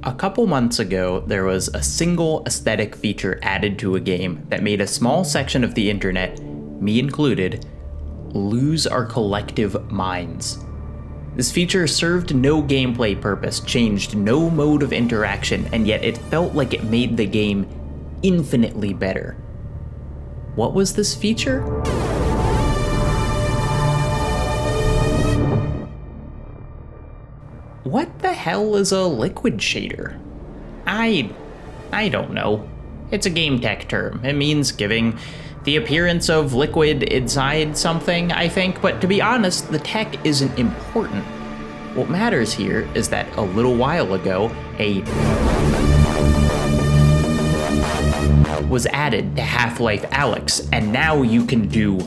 A couple months ago, there was a single aesthetic feature added to a game that made a small section of the internet, me included, lose our collective minds. This feature served no gameplay purpose, changed no mode of interaction, and yet it felt like it made the game infinitely better. What was this feature? What the hell is a liquid shader? I don't know. It's a game tech term. It means giving the appearance of liquid inside something, I think, but to be honest, the tech isn't important. What matters here is that a little while ago, was added to Half-Life Alyx, and now you can do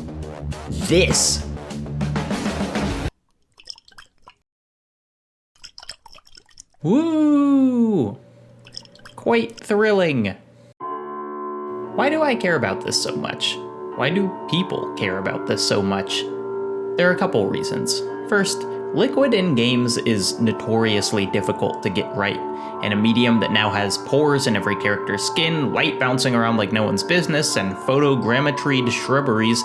this. Woo! Quite thrilling. Why do I care about this so much? Why do people care about this so much? There are a couple reasons. First, liquid in games is notoriously difficult to get right. In a medium that now has pores in every character's skin, light bouncing around like no one's business, and photogrammetried shrubberies,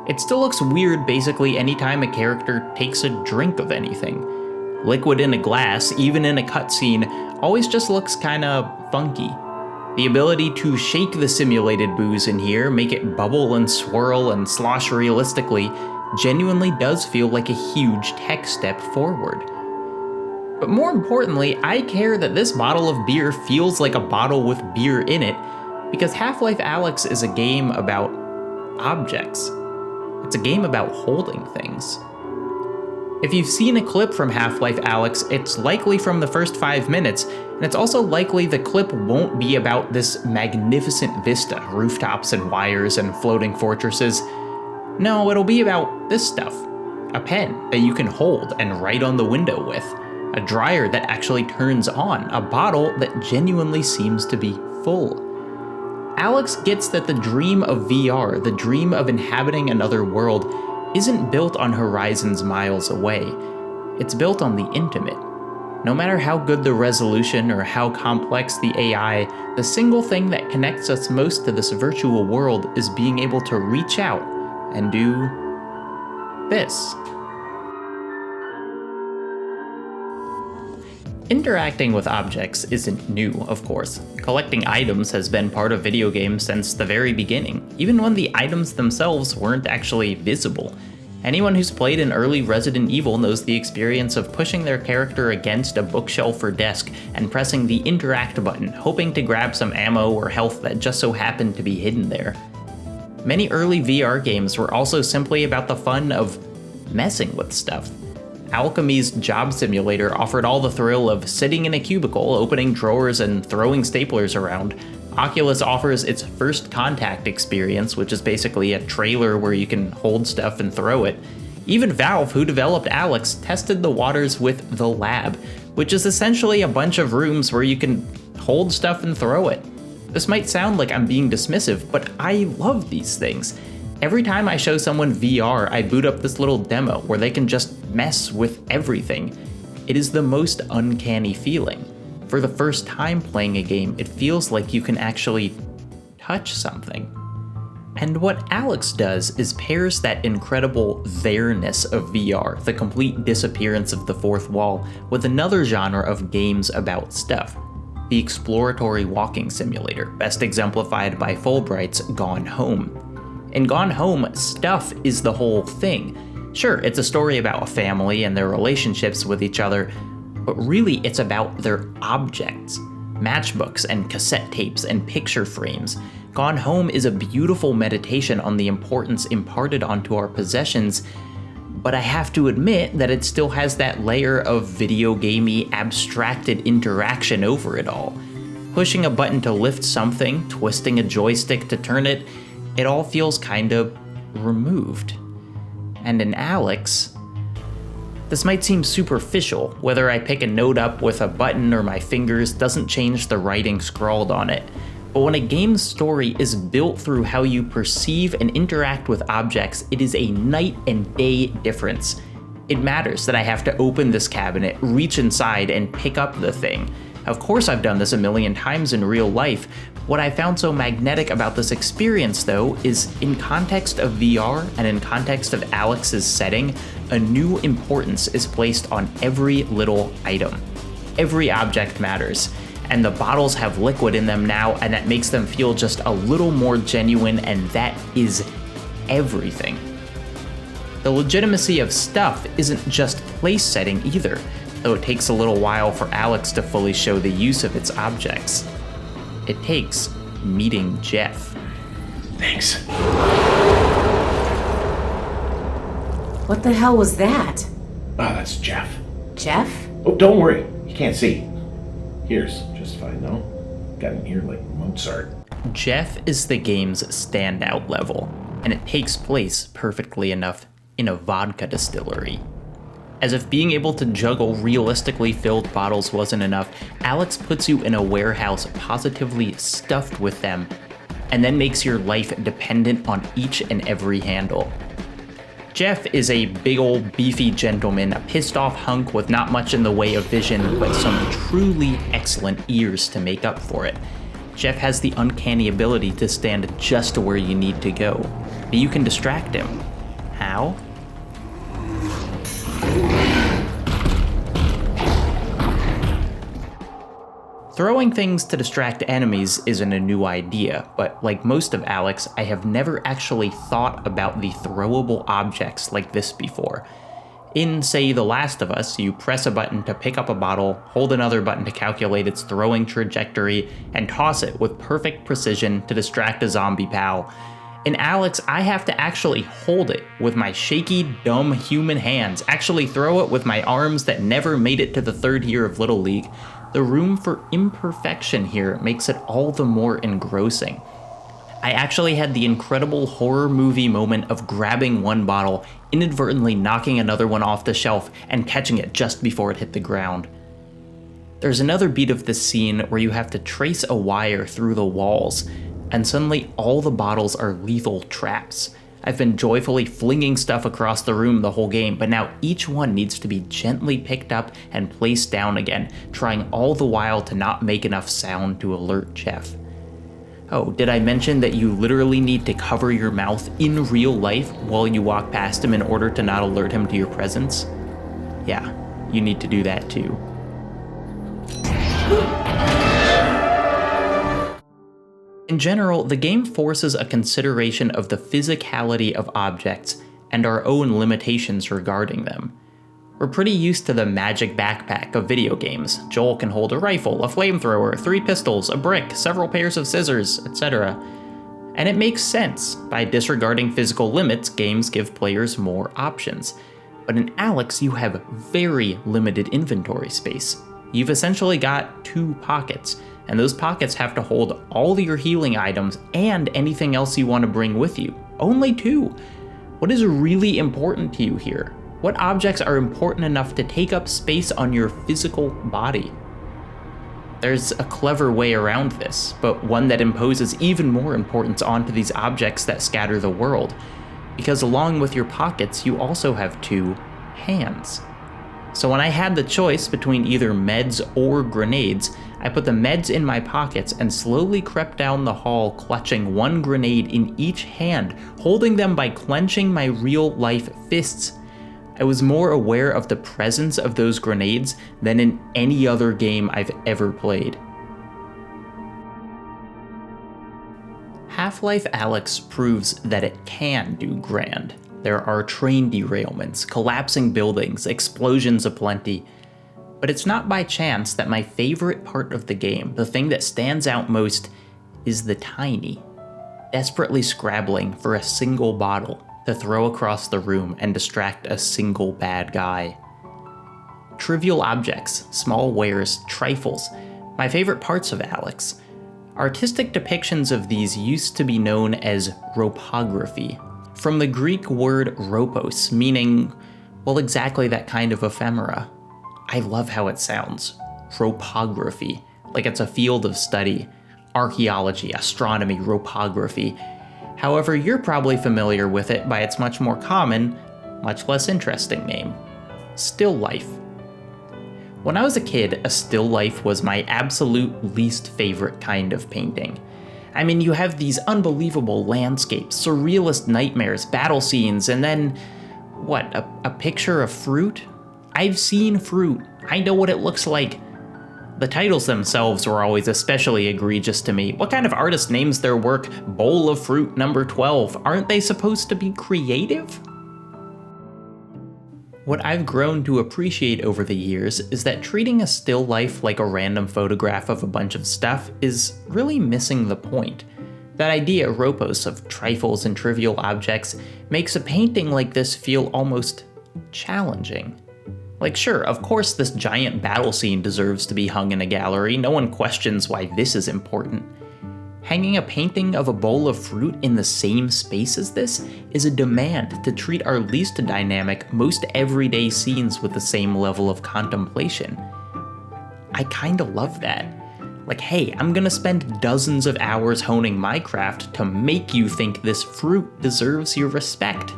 it still looks weird basically anytime a character takes a drink of anything. Liquid in a glass, even in a cutscene, always just looks kinda funky. The ability to shake the simulated booze in here, make it bubble and swirl and slosh realistically, genuinely does feel like a huge tech step forward. But more importantly, I care that this bottle of beer feels like a bottle with beer in it, because Half-Life Alyx is a game about objects. It's a game about holding things. If you've seen a clip from Half-Life Alyx, it's likely from the first 5 minutes, and it's also likely the clip won't be about this magnificent vista, rooftops and wires and floating fortresses. No, it'll be about this stuff. A pen that you can hold and write on the window with. A dryer that actually turns on. A bottle that genuinely seems to be full. Alyx gets that the dream of VR, the dream of inhabiting another world, isn't built on horizons miles away. It's built on the intimate. No matter how good the resolution or how complex the AI, the single thing that connects us most to this virtual world is being able to reach out and do this. Interacting with objects isn't new, of course. Collecting items has been part of video games since the very beginning, even when the items themselves weren't actually visible. Anyone who's played an early Resident Evil knows the experience of pushing their character against a bookshelf or desk and pressing the interact button, hoping to grab some ammo or health that just so happened to be hidden there. Many early VR games were also simply about the fun of messing with stuff. Alchemy's Job Simulator offered all the thrill of sitting in a cubicle, opening drawers, and throwing staplers around. Oculus offers its First Contact experience, which is basically a trailer where you can hold stuff and throw it. Even Valve, who developed Alyx, tested the waters with The Lab, which is essentially a bunch of rooms where you can hold stuff and throw it. This might sound like I'm being dismissive, but I love these things. Every time I show someone VR, I boot up this little demo where they can just mess with everything. It is the most uncanny feeling. For the first time playing a game, it feels like you can actually touch something. And what Alyx does is pairs that incredible there-ness of VR, the complete disappearance of the fourth wall, with another genre of games about stuff. The exploratory walking simulator, best exemplified by Fulbright's Gone Home. In Gone Home, stuff is the whole thing. Sure, it's a story about a family and their relationships with each other, but really it's about their objects. Matchbooks and cassette tapes and picture frames. Gone Home is a beautiful meditation on the importance imparted onto our possessions, but I have to admit that it still has that layer of video gamey, abstracted interaction over it all. Pushing a button to lift something, twisting a joystick to turn it, it all feels kind of removed. And in Alyx, this might seem superficial. Whether I pick a note up with a button or my fingers doesn't change the writing scrawled on it. But when a game's story is built through how you perceive and interact with objects, it is a night and day difference. It matters that I have to open this cabinet, reach inside, and pick up the thing. Of course I've done this a million times in real life. What I found so magnetic about this experience though is in context of VR and in context of Alyx's setting, a new importance is placed on every little item. Every object matters, and the bottles have liquid in them now, and that makes them feel just a little more genuine, and that is everything. The legitimacy of stuff isn't just place setting either, though it takes a little while for Alyx to fully show the use of its objects. It takes meeting Jeff. Thanks. What the hell was that? Oh, that's Jeff. Jeff? Oh, don't worry. You can't see. Here's just fine, though. Got an ear like Mozart. Jeff is the game's standout level, and it takes place perfectly enough in a vodka distillery. As if being able to juggle realistically filled bottles wasn't enough, Alyx puts you in a warehouse positively stuffed with them, and then makes your life dependent on each and every handle. Jeff is a big old beefy gentleman, a pissed off hunk with not much in the way of vision, but some truly excellent ears to make up for it. Jeff has the uncanny ability to stand just where you need to go, but you can distract him. How? Throwing things to distract enemies isn't a new idea, but like most of Alyx, I have never actually thought about the throwable objects like this before. In, say, The Last of Us, you press a button to pick up a bottle, hold another button to calculate its throwing trajectory, and toss it with perfect precision to distract a zombie pal. In Alyx, I have to actually hold it with my shaky, dumb human hands, actually throw it with my arms that never made it to the third year of Little League. The room for imperfection here makes it all the more engrossing. I actually had the incredible horror movie moment of grabbing one bottle, inadvertently knocking another one off the shelf, and catching it just before it hit the ground. There's another beat of this scene where you have to trace a wire through the walls, and suddenly all the bottles are lethal traps. I've been joyfully flinging stuff across the room the whole game, but now each one needs to be gently picked up and placed down again, trying all the while to not make enough sound to alert Jeff. Oh, did I mention that you literally need to cover your mouth in real life while you walk past him in order to not alert him to your presence? Yeah, you need to do that too. In general, the game forces a consideration of the physicality of objects and our own limitations regarding them. We're pretty used to the magic backpack of video games. Joel can hold a rifle, a flamethrower, 3 pistols, a brick, several pairs of scissors, etc. And it makes sense. By disregarding physical limits, games give players more options. But in Alyx, you have very limited inventory space. You've essentially got 2 pockets, and those pockets have to hold all your healing items and anything else you want to bring with you. Only 2. What is really important to you here? What objects are important enough to take up space on your physical body? There's a clever way around this, but one that imposes even more importance onto these objects that scatter the world, because along with your pockets, you also have 2 hands. So when I had the choice between either meds or grenades, I put the meds in my pockets and slowly crept down the hall, clutching 1 grenade in each hand, holding them by clenching my real-life fists. I was more aware of the presence of those grenades than in any other game I've ever played. Half-Life Alyx proves that it can do grand. There are train derailments, collapsing buildings, explosions aplenty. But it's not by chance that my favorite part of the game, the thing that stands out most, is the tiny, desperately scrabbling for a single bottle to throw across the room and distract a single bad guy. Trivial objects, small wares, trifles, my favorite parts of Alyx. Artistic depictions of these used to be known as rhopography, from the Greek word rhopos, meaning, well, exactly that kind of ephemera. I love how it sounds. Rhopography, like it's a field of study. Archaeology, astronomy, rhopography. However, you're probably familiar with it by its much more common, much less interesting name. Still life. When I was a kid, a still life was my absolute least favorite kind of painting. I mean, you have these unbelievable landscapes, surrealist nightmares, battle scenes, and then, what, a picture of fruit? I've seen fruit. I know what it looks like. The titles themselves were always especially egregious to me. What kind of artist names their work Bowl of Fruit number 12? Aren't they supposed to be creative? What I've grown to appreciate over the years is that treating a still life like a random photograph of a bunch of stuff is really missing the point. That idea, Ropos, of trifles and trivial objects makes a painting like this feel almost challenging. Like, sure, of course this giant battle scene deserves to be hung in a gallery, no one questions why this is important. Hanging a painting of a bowl of fruit in the same space as this is a demand to treat our least dynamic, most everyday scenes with the same level of contemplation. I kinda love that. Like, hey, I'm gonna spend dozens of hours honing my craft to make you think this fruit deserves your respect.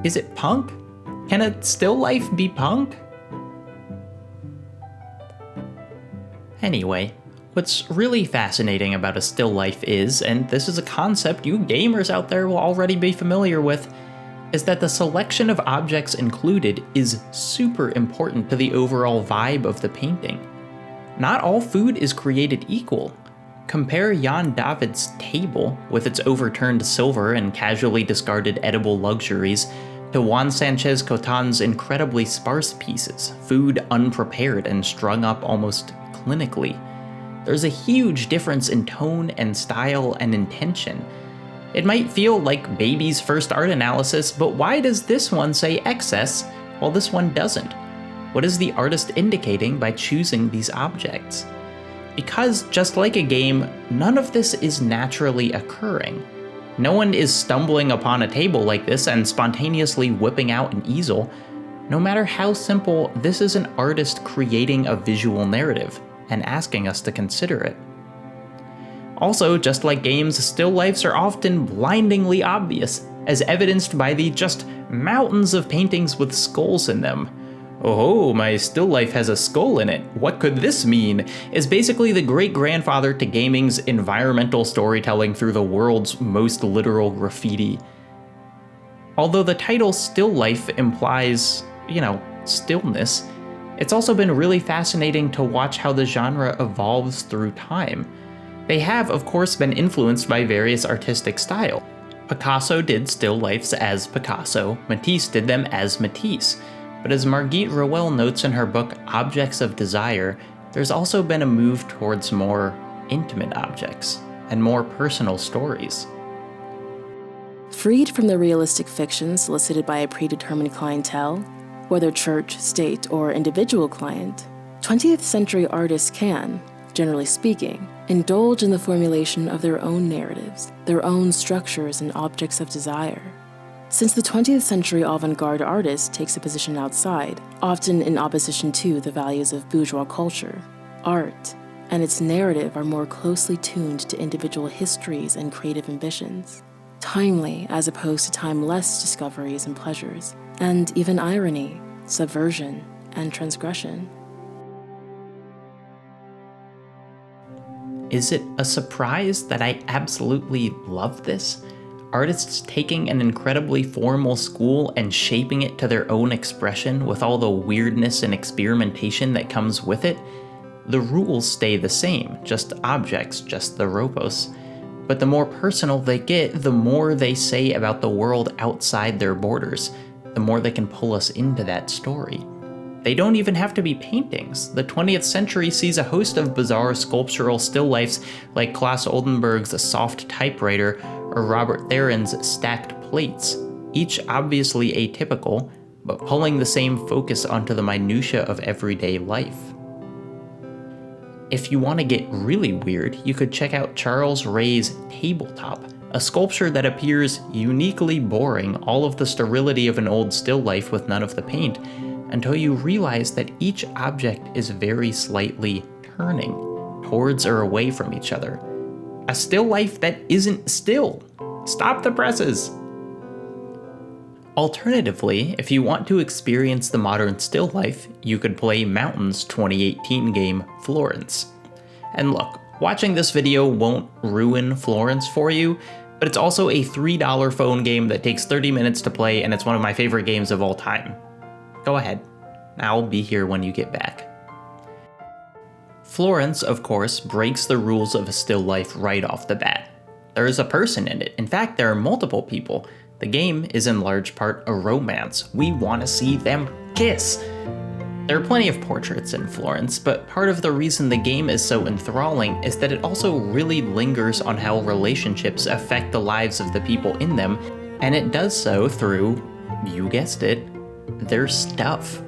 Is it punk? Can a still life be punk? Anyway, what's really fascinating about a still life is, and this is a concept you gamers out there will already be familiar with, is that the selection of objects included is super important to the overall vibe of the painting. Not all food is created equal. Compare Jan David's table, with its overturned silver and casually discarded edible luxuries, to Juan Sanchez Cotan's incredibly sparse pieces, food unprepared and strung up almost clinically. There's a huge difference in tone and style and intention. It might feel like Baby's first art analysis, but why does this one say excess while this one doesn't? What is the artist indicating by choosing these objects? Because, just like a game, none of this is naturally occurring. No one is stumbling upon a table like this and spontaneously whipping out an easel. No matter how simple, this is an artist creating a visual narrative and asking us to consider it. Also, just like games, still lifes are often blindingly obvious, as evidenced by the just mountains of paintings with skulls in them. Oh, my still life has a skull in it. What could this mean? Is basically the great-grandfather to gaming's environmental storytelling through the world's most literal graffiti. Although the title still life implies, stillness, it's also been really fascinating to watch how the genre evolves through time. They have, of course, been influenced by various artistic styles. Picasso did still lifes as Picasso, Matisse did them as Matisse. But as Margit Rowell notes in her book Objects of Desire, there's also been a move towards more intimate objects and more personal stories. Freed from the realistic fiction solicited by a predetermined clientele, whether church, state, or individual client, 20th century artists can, generally speaking, indulge in the formulation of their own narratives, their own structures and objects of desire. Since the 20th century avant-garde artist takes a position outside, often in opposition to the values of bourgeois culture, art and its narrative are more closely tuned to individual histories and creative ambitions, timely as opposed to timeless discoveries and pleasures, and even irony, subversion, and transgression. Is it a surprise that I absolutely love this? Artists taking an incredibly formal school and shaping it to their own expression with all the weirdness and experimentation that comes with it? The rules stay the same, just objects, just the Ropos. But the more personal they get, the more they say about the world outside their borders, the more they can pull us into that story. They don't even have to be paintings. The 20th century sees a host of bizarre sculptural still lifes like Claes Oldenburg's Soft Typewriter or Robert Theron's Stacked Plates, each obviously atypical, but pulling the same focus onto the minutiae of everyday life. If you want to get really weird, you could check out Charles Ray's Tabletop, a sculpture that appears uniquely boring all of the sterility of an old still life with none of the paint, until you realize that each object is very slightly turning towards or away from each other. A still life that isn't still. Stop the presses! Alternatively, if you want to experience the modern still life, you could play Mountain's 2018 game Florence. And look, watching this video won't ruin Florence for you, but it's also a $3 phone game that takes 30 minutes to play, and it's one of my favorite games of all time. Go ahead. I'll be here when you get back. Florence, of course, breaks the rules of a still life right off the bat. There is a person in it. In fact, there are multiple people. The game is in large part a romance. We want to see them kiss. There are plenty of portraits in Florence, but part of the reason the game is so enthralling is that it also really lingers on how relationships affect the lives of the people in them, and it does so through, you guessed it, their stuff.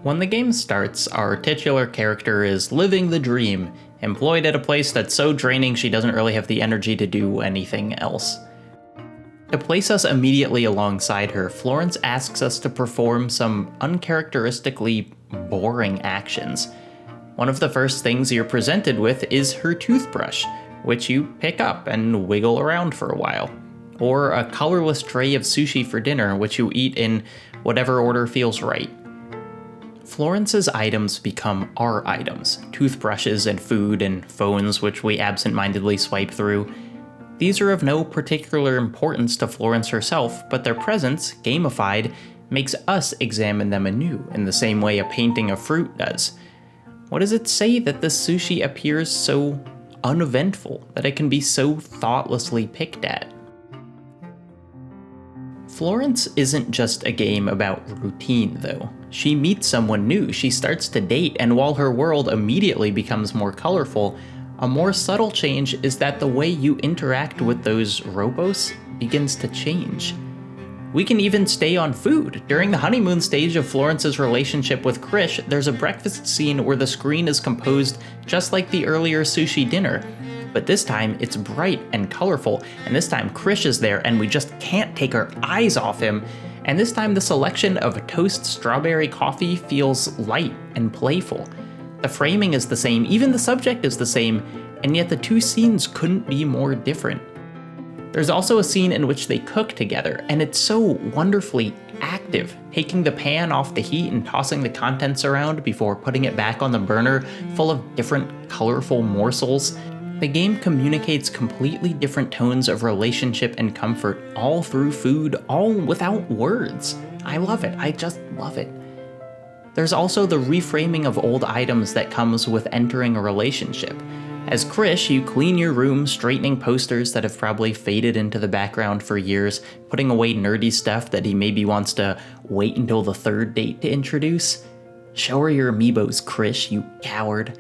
When the game starts, our titular character is living the dream, employed at a place that's so draining she doesn't really have the energy to do anything else. To place us immediately alongside her, Florence asks us to perform some uncharacteristically boring actions. One of the first things you're presented with is her toothbrush, which you pick up and wiggle around for a while. Or a colorless tray of sushi for dinner, which you eat in whatever order feels right. Florence's items become our items, toothbrushes and food and phones which we absent-mindedly swipe through. These are of no particular importance to Florence herself, but their presence, gamified, makes us examine them anew in the same way a painting of fruit does. What does it say that this sushi appears so uneventful, that it can be so thoughtlessly picked at? Florence isn't just a game about routine, though. She meets someone new, she starts to date, and while her world immediately becomes more colorful, a more subtle change is that the way you interact with those robos begins to change. We can even stay on food. During the honeymoon stage of Florence's relationship with Krish, there's a breakfast scene where the screen is composed just like the earlier sushi dinner. But this time, it's bright and colorful, and this time Krish is there and we just can't take our eyes off him. And this time the selection of toast strawberry coffee feels light and playful. The framing is the same, even the subject is the same, and yet the two scenes couldn't be more different. There's also a scene in which they cook together, and it's so wonderfully active, taking the pan off the heat and tossing the contents around before putting it back on the burner, full of different colorful morsels. The game communicates completely different tones of relationship and comfort, all through food, all without words. I love it, I just love it. There's also the reframing of old items that comes with entering a relationship. As Krish, you clean your room, straightening posters that have probably faded into the background for years, putting away nerdy stuff that he maybe wants to wait until the third date to introduce. Show her your amiibos, Krish, you coward.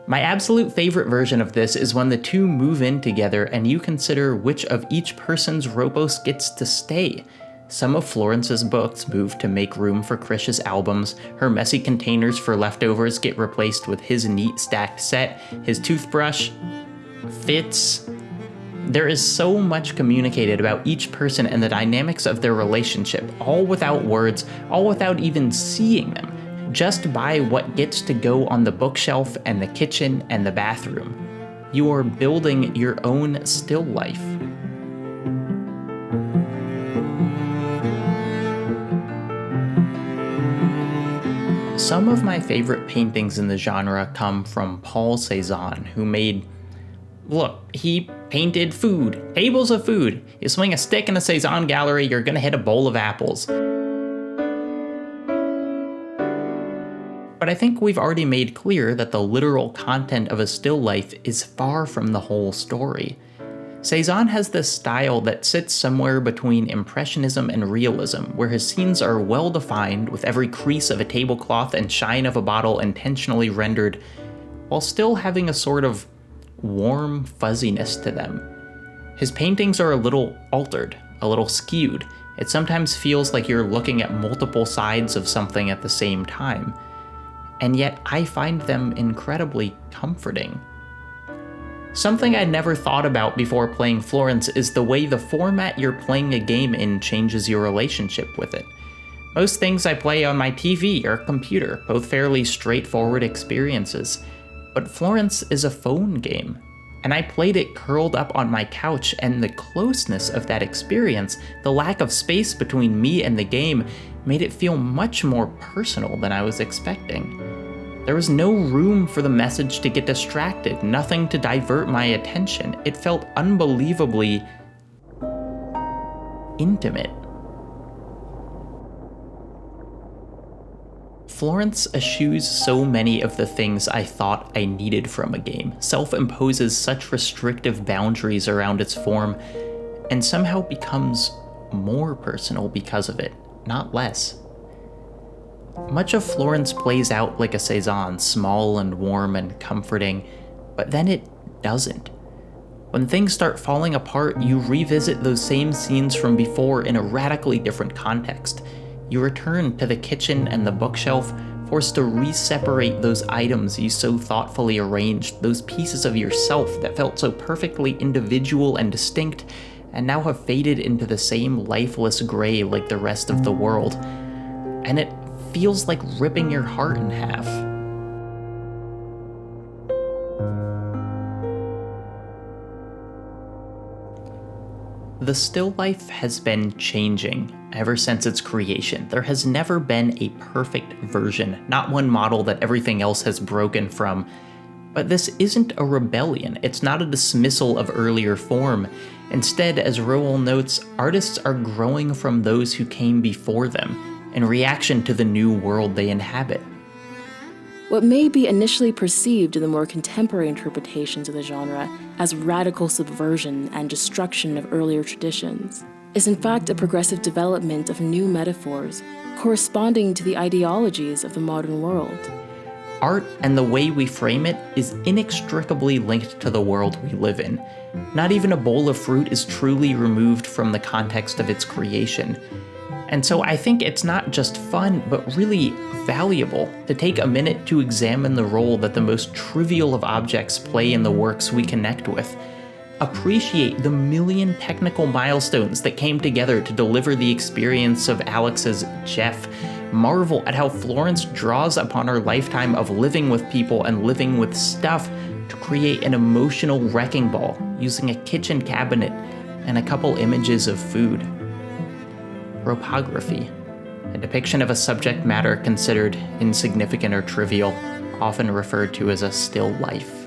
My absolute favorite version of this is when the two move in together and you consider which of each person's robos gets to stay. Some of Florence's books move to make room for Krish's albums, her messy containers for leftovers get replaced with his neat stacked set, his toothbrush fits. There is so much communicated about each person and the dynamics of their relationship, all without words, all without even seeing them, just by what gets to go on the bookshelf and the kitchen and the bathroom. You are building your own still life. Some of my favorite paintings in the genre come from Paul Cézanne, who made... Look, he painted food, tables of food. You swing a stick in a Cézanne gallery, you're gonna hit a bowl of apples. But I think we've already made clear that the literal content of a still life is far from the whole story. Cézanne has this style that sits somewhere between Impressionism and Realism, where his scenes are well defined, with every crease of a tablecloth and shine of a bottle intentionally rendered, while still having a sort of warm fuzziness to them. His paintings are a little altered, a little skewed. It sometimes feels like you're looking at multiple sides of something at the same time. And yet I find them incredibly comforting. Something I'd never thought about before playing Florence is the way the format you're playing a game in changes your relationship with it. Most things I play on my TV or computer, both fairly straightforward experiences, but Florence is a phone game. and I played it curled up on my couch, and the closeness of that experience, the lack of space between me and the game, made it feel much more personal than I was expecting. There was no room for the message to get distracted, nothing to divert my attention. It felt unbelievably intimate. Florence eschews so many of the things I thought I needed from a game, self-imposes such restrictive boundaries around its form, and somehow becomes more personal because of it, not less. Much of Florence plays out like a saison, small and warm and comforting, but then it doesn't. When things start falling apart, you revisit those same scenes from before in a radically different context. You return to the kitchen and the bookshelf, forced to re-separate those items you so thoughtfully arranged, those pieces of yourself that felt so perfectly individual and distinct, and now have faded into the same lifeless gray like the rest of the world. And it feels like ripping your heart in half. The still life has been changing ever since its creation. There has never been a perfect version, not one model that everything else has broken from. But this isn't a rebellion, it's not a dismissal of earlier form. Instead, as Rowell notes, artists are growing from those who came before them, in reaction to the new world they inhabit. What may be initially perceived in the more contemporary interpretations of the genre as radical subversion and destruction of earlier traditions is in fact a progressive development of new metaphors corresponding to the ideologies of the modern world. Art and the way we frame it is inextricably linked to the world we live in. Not even a bowl of fruit is truly removed from the context of its creation. And so I think it's not just fun, but really valuable to take a minute to examine the role that the most trivial of objects play in the works we connect with. Appreciate the million technical milestones that came together to deliver the experience of Alyx's Jeff. Marvel at how Florence draws upon her lifetime of living with people and living with stuff to create an emotional wrecking ball using a kitchen cabinet and a couple images of food. Rhopography, a depiction of a subject matter considered insignificant or trivial, often referred to as a still life.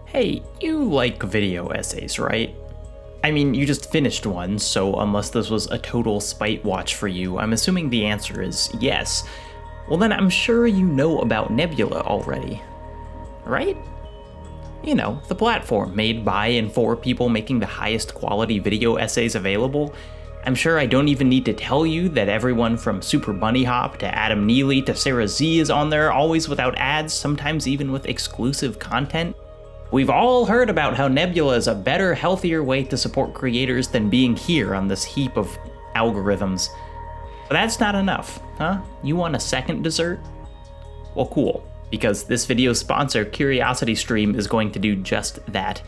Hey, you like video essays, right? I mean, you just finished one, so unless this was a total spite watch for you, I'm assuming the answer is yes. Well then I'm sure you know about Nebula already, right? You know, the platform made by and for people making the highest quality video essays available. I'm sure I don't even need to tell you that everyone from Super Bunny Hop to Adam Neely to Sarah Z is on there, always without ads, sometimes even with exclusive content. We've all heard about how Nebula is a better, healthier way to support creators than being here on this heap of algorithms. But that's not enough, huh? You want a second dessert? Well, cool, because this video's sponsor, CuriosityStream, is going to do just that.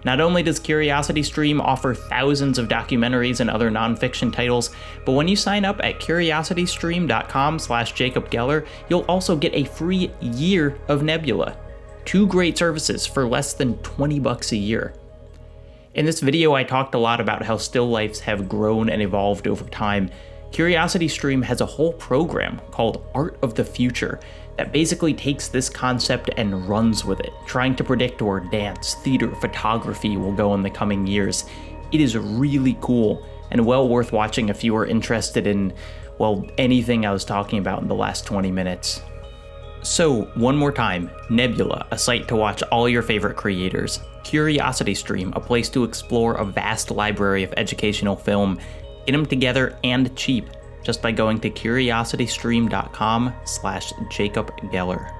Not only does CuriosityStream offer thousands of documentaries and other nonfiction titles, but when you sign up at curiositystream.com/Jacob Geller, you'll also get a free year of Nebula. 2 great services for less than $20 a year. In this video, I talked a lot about how still lifes have grown and evolved over time. CuriosityStream has a whole program called Art of the Future that basically takes this concept and runs with it, trying to predict where dance, theater, photography will go in the coming years. It is really cool and well worth watching if you are interested in, well, anything I was talking about in the last 20 minutes. So, one more time, Nebula, a site to watch all your favorite creators. CuriosityStream, a place to explore a vast library of educational film. Get them together and cheap just by going to curiositystream.com/Jacob Geller.